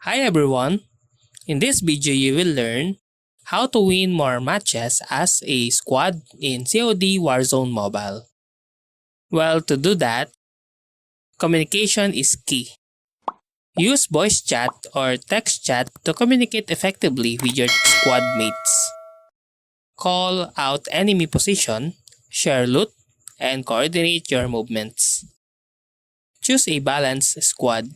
Hi everyone! In this video you will learn how to win more matches as a squad in COD Warzone Mobile. Well, to do that, communication is key. Use voice chat or text chat to communicate effectively with your squad mates. Call out enemy position, share loot, and coordinate your movements. Choose a balanced squad.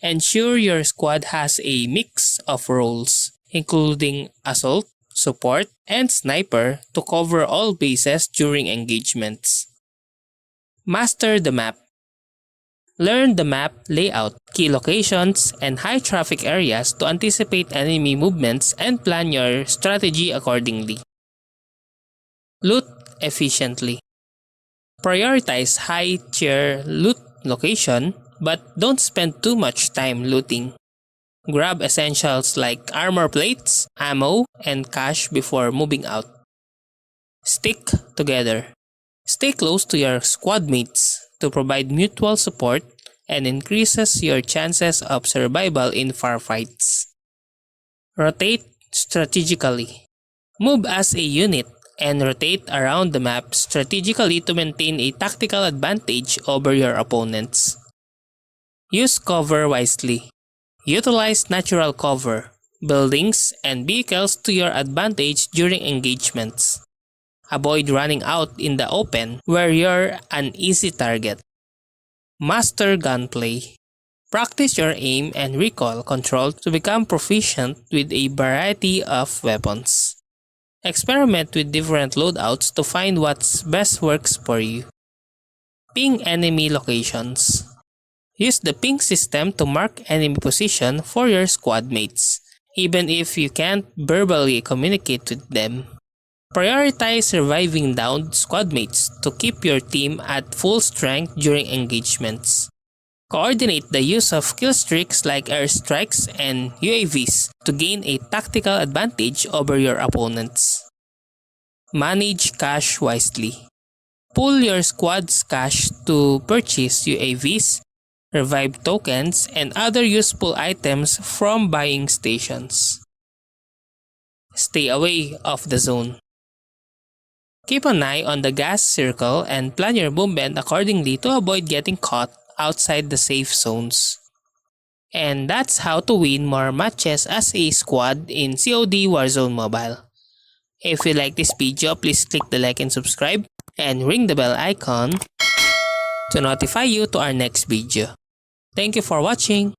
Ensure your squad has a mix of roles, including assault, support, and sniper to cover all bases during engagements. Master the map. Learn the map layout, key locations, and high traffic areas to anticipate enemy movements and plan your strategy accordingly. Loot efficiently. Prioritize high-tier loot location, but don't spend too much time looting. Grab essentials like armor plates, ammo, and cash before moving out. Stick together. Stay close to your squad mates to provide mutual support and increases your chances of survival in firefights. Rotate strategically. Move as a unit and rotate around the map strategically to maintain a tactical advantage over your opponents. Use cover wisely. Utilize natural cover, buildings, and vehicles to your advantage during engagements. Avoid running out in the open where you're an easy target. Master gunplay. Practice your aim and recoil control to become proficient with a variety of weapons. Experiment with different loadouts to find what best works for you. Ping enemy locations. Use the ping system to mark enemy position for your squad mates, even if you can't verbally communicate with them. Prioritize reviving downed squad mates to keep your team at full strength during engagements. Coordinate the use of kill streaks like airstrikes and UAVs to gain a tactical advantage over your opponents. Manage cash wisely. Pool your squad's cash to purchase UAVs, revive tokens, and other useful items from buying stations. Stay away of the zone. Keep an eye on the gas circle and plan your movement accordingly to avoid getting caught outside the safe zones. And that's how to win more matches as a squad in COD Warzone Mobile. If you like this video, please click the like and subscribe and ring the bell icon to notify you to our next video. Thank you for watching.